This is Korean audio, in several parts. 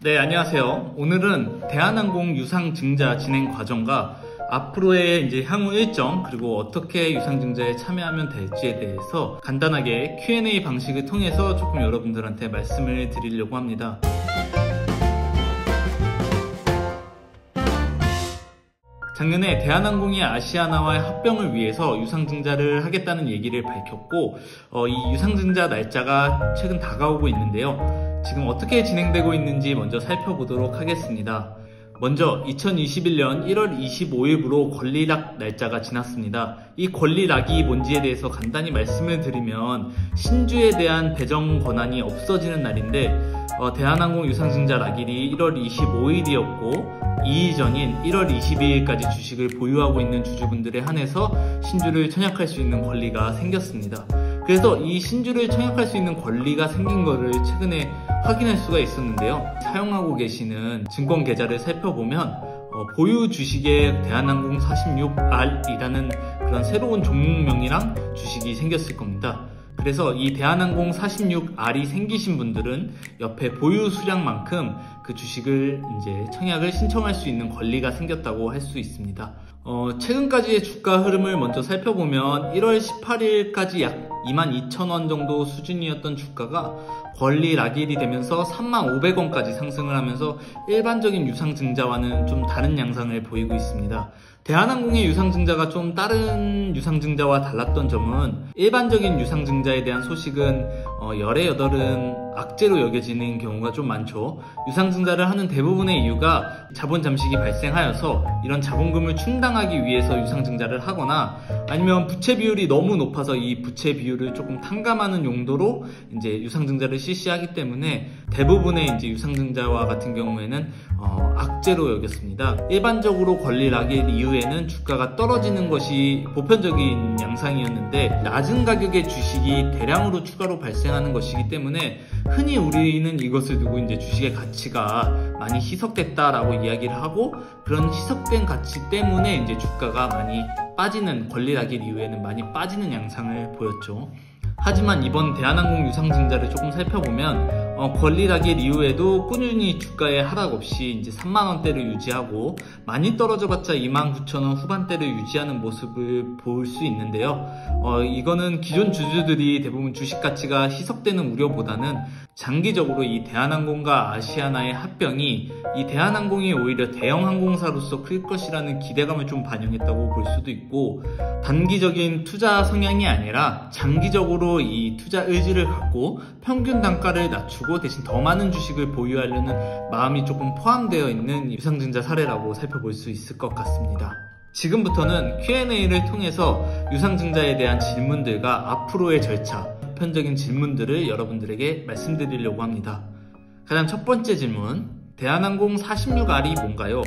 네, 안녕하세요. 오늘은 대한항공 유상증자 진행 과정과 앞으로의 향후 일정, 그리고 어떻게 유상증자에 참여하면 될지에 대해서 간단하게 Q&A 방식을 통해서 조금 여러분들한테 말씀을 드리려고 합니다. 작년에 대한항공이 아시아나와의 합병을 위해서 유상증자를 하겠다는 얘기를 밝혔고, 이 유상증자 날짜가 최근 다가오고 있는데요. 지금 어떻게 진행되고 있는지 먼저 살펴보도록 하겠습니다. 먼저 2021년 1월 25일부로 권리락 날짜가 지났습니다. 이 권리락이 뭔지에 대해서 간단히 말씀을 드리면 신주에 대한 배정 권한이 없어지는 날인데, 대한항공 유상증자 락일이 1월 25일이었고 이전인 1월 22일까지 주식을 보유하고 있는 주주분들에 한해서 신주를 청약할 수 있는 권리가 생겼습니다. 그래서 이 신주를 청약할 수 있는 권리가 생긴 거를 최근에 확인할 수가 있었는데요. 사용하고 계시는 증권 계좌를 살펴보면 보유 주식에 대한항공 46R이라는 그런 새로운 종목명이랑 주식이 생겼을 겁니다. 그래서 이 대한항공 46R이 생기신 분들은 옆에 보유 수량만큼 그 주식을 청약을 신청할 수 있는 권리가 생겼다고 할 수 있습니다. 최근까지의 주가 흐름을 먼저 살펴보면 1월 18일까지 약 22,000원 정도 수준이었던 주가가 권리 락일이 되면서 35,500원까지 상승을 하면서 일반적인 유상증자와는 좀 다른 양상을 보이고 있습니다. 대한항공의 유상증자가 좀 다른 유상증자와 달랐던 점은 일반적인 유상증자에 대한 소식은 열의 여덟은 악재로 여겨지는 경우가 좀 많죠. 유상증자를 하는 대부분의 이유가 자본 잠식이 발생하여서 이런 자본금을 충당하기 위해서 유상증자를 하거나 아니면 부채 비율이 너무 높아서 이 부채 비율을 조금 탕감하는 용도로 유상증자를 실시하기 때문에 대부분의 유상증자와 같은 경우에는 악재로 여겼습니다. 일반적으로 권리 락일 이후에는 주가가 떨어지는 것이 보편적인 양상이었는데 낮은 가격의 주식이 대량으로 추가로 발생하는 것이기 때문에 흔히 우리는 이것을 두고 주식의 가치가 많이 희석됐다라고 이야기를 하고, 그런 희석된 가치 때문에 주가가 많이 빠지는, 권리 락일 이후에는 많이 빠지는 양상을 보였죠. 하지만 이번 대한항공 유상증자를 조금 살펴보면 권리 락일 이후에도 꾸준히 주가의 하락 없이 3만원대를 유지하고 많이 떨어져봤자 29,000원 후반대를 유지하는 모습을 볼 수 있는데요. 이거는 기존 주주들이 대부분 주식 가치가 희석되는 우려보다는 장기적으로 이 대한항공과 아시아나의 합병이 이 대한항공이 오히려 대형 항공사로서 클 것이라는 기대감을 좀 반영했다고 볼 수도 있고, 단기적인 투자 성향이 아니라 장기적으로 이 투자 의지를 갖고 평균 단가를 낮추고 대신 더 많은 주식을 보유하려는 마음이 조금 포함되어 있는 유상증자 사례라고 살펴볼 수 있을 것 같습니다. 지금부터는 Q&A를 통해서 유상증자에 대한 질문들과 앞으로의 절차, 보편적인 질문들을 여러분들에게 말씀드리려고 합니다. 가장 첫 번째 질문, 대한항공 46R이 뭔가요?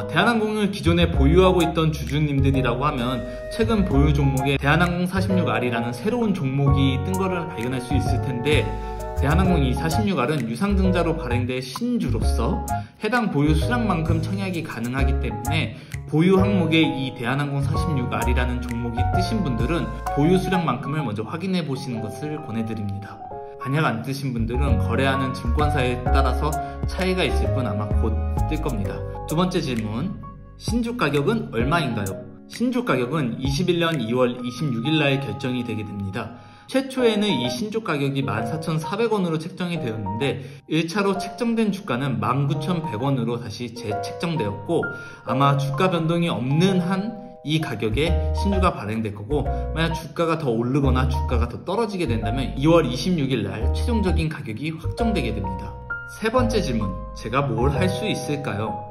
대한항공을 기존에 보유하고 있던 주주님들이라고 하면 최근 보유 종목에 대한항공 46R이라는 새로운 종목이 뜬 거를 발견할 수 있을 텐데, 대한항공 이 46R은 유상증자로 발행된 신주로서 해당 보유 수량만큼 청약이 가능하기 때문에 보유 항목에 이 대한항공 46R이라는 종목이 뜨신 분들은 보유 수량만큼을 먼저 확인해 보시는 것을 권해드립니다. 만약 안 뜨신 분들은 거래하는 증권사에 따라서 차이가 있을 뿐 아마 곧 뜰 겁니다. 두 번째 질문, 신주 가격은 얼마인가요? 신주 가격은 21년 2월 26일 날 결정이 되게 됩니다. 최초에는 이 신주 가격이 14,400원으로 책정이 되었는데 1차로 책정된 주가는 19,100원으로 다시 재책정되었고, 아마 주가 변동이 없는 한 이 가격에 신주가 발행될 거고, 만약 주가가 더 오르거나 주가가 더 떨어지게 된다면 2월 26일 날 최종적인 가격이 확정되게 됩니다. 세 번째 질문, 제가 뭘 할 수 있을까요?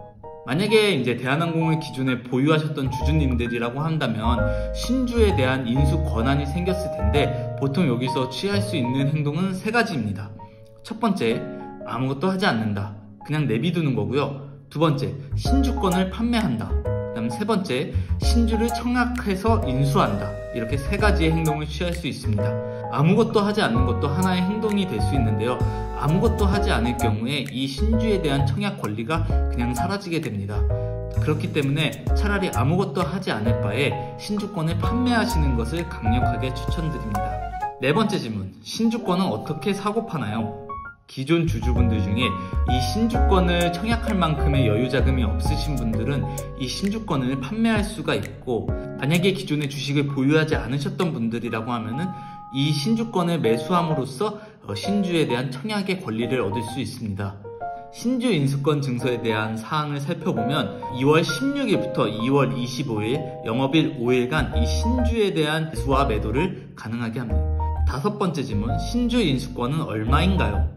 만약에 대한항공을 기존에 보유하셨던 주주님들이라고 한다면 신주에 대한 인수 권한이 생겼을 텐데, 보통 여기서 취할 수 있는 행동은 세 가지입니다. 첫 번째, 아무것도 하지 않는다. 그냥 내비두는 거고요. 두 번째, 신주권을 판매한다. 그다음 세 번째, 신주를 청약해서 인수한다. 이렇게 세 가지의 행동을 취할 수 있습니다. 아무것도 하지 않는 것도 하나의 행동이 될 수 있는데요. 아무것도 하지 않을 경우에 이 신주에 대한 청약 권리가 그냥 사라지게 됩니다. 그렇기 때문에 차라리 아무것도 하지 않을 바에 신주권을 판매하시는 것을 강력하게 추천드립니다. 네 번째 질문, 신주권은 어떻게 사고 파나요? 기존 주주분들 중에 이 신주권을 청약할 만큼의 여유 자금이 없으신 분들은 이 신주권을 판매할 수가 있고, 만약에 기존의 주식을 보유하지 않으셨던 분들이라고 하면은 이 신주권을 매수함으로써 신주에 대한 청약의 권리를 얻을 수 있습니다. 신주 인수권 증서에 대한 사항을 살펴보면 2월 16일부터 2월 25일 영업일 5일간 이 신주에 대한 매수와 매도를 가능하게 합니다. 5번째 질문, 신주 인수권은 얼마인가요?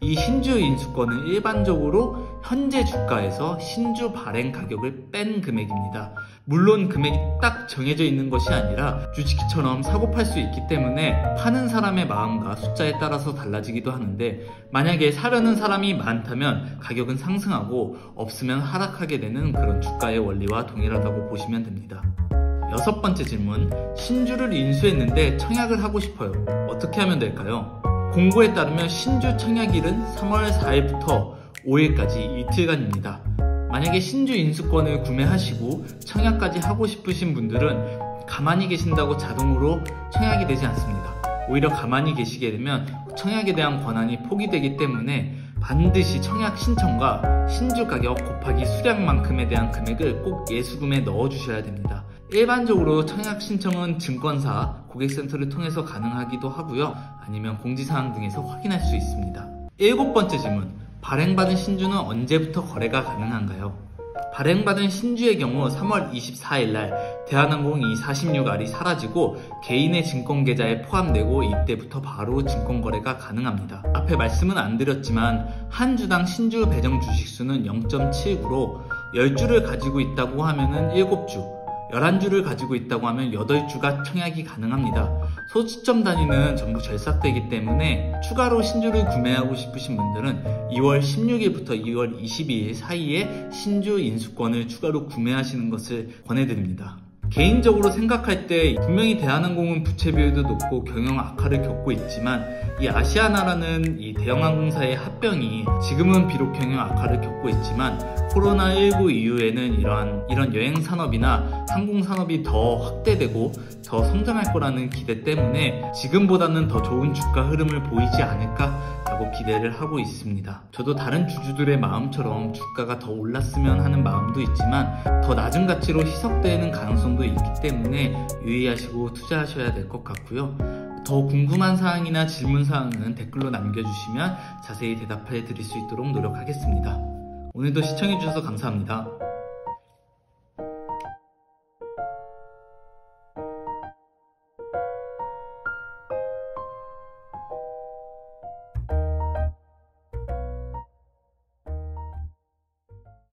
이 신주 인수권은 일반적으로 현재 주가에서 신주 발행 가격을 뺀 금액입니다. 물론 금액이 딱 정해져 있는 것이 아니라 주식처럼 사고팔 수 있기 때문에 파는 사람의 마음과 숫자에 따라서 달라지기도 하는데, 만약에 사려는 사람이 많다면 가격은 상승하고 없으면 하락하게 되는 그런 주가의 원리와 동일하다고 보시면 됩니다. 6번째 질문, 신주를 인수했는데 청약을 하고 싶어요. 어떻게 하면 될까요? 공고에 따르면 신주 청약일은 3월 4일부터 5일까지 이틀간입니다. 만약에 신주 인수권을 구매하시고 청약까지 하고 싶으신 분들은 가만히 계신다고 자동으로 청약이 되지 않습니다. 오히려 가만히 계시게 되면 청약에 대한 권한이 포기되기 때문에 반드시 청약 신청과 신주 가격 곱하기 수량만큼에 대한 금액을 꼭 예수금에 넣어주셔야 됩니다. 일반적으로 청약 신청은 증권사, 고객센터를 통해서 가능하기도 하고요. 아니면 공지사항 등에서 확인할 수 있습니다. 7번째 질문, 발행받은 신주는 언제부터 거래가 가능한가요? 발행받은 신주의 경우 3월 24일 날 대한항공 이 46R이 사라지고 개인의 증권계좌에 포함되고 이때부터 바로 증권거래가 가능합니다. 앞에 말씀은 안 드렸지만 한 주당 신주 배정 주식수는 0.79로 10주를 가지고 있다고 하면은 7주, 11주를 가지고 있다고 하면 8주가 청약이 가능합니다. 소지점 단위는 전부 절삭되기 때문에 추가로 신주를 구매하고 싶으신 분들은 2월 16일부터 2월 22일 사이에 신주 인수권을 추가로 구매하시는 것을 권해드립니다. 개인적으로 생각할 때 분명히 대한항공은 부채 비율도 높고 경영 악화를 겪고 있지만 이 아시아나라는 이 대형항공사의 합병이 지금은 비록 경영 악화를 겪고 있지만 코로나19 이후에는 이런 여행산업이나 항공산업이 더 확대되고 더 성장할 거라는 기대 때문에 지금보다는 더 좋은 주가 흐름을 보이지 않을까라고 기대를 하고 있습니다. 저도 다른 주주들의 마음처럼 주가가 더 올랐으면 하는 마음도 있지만 더 낮은 가치로 희석되는 가능성도 있기 때문에 유의하시고 투자하셔야 될 것 같고요. 더 궁금한 사항이나 질문 사항은 댓글로 남겨주시면 자세히 대답해 드릴 수 있도록 노력하겠습니다. 오늘도 시청해주셔서 감사합니다.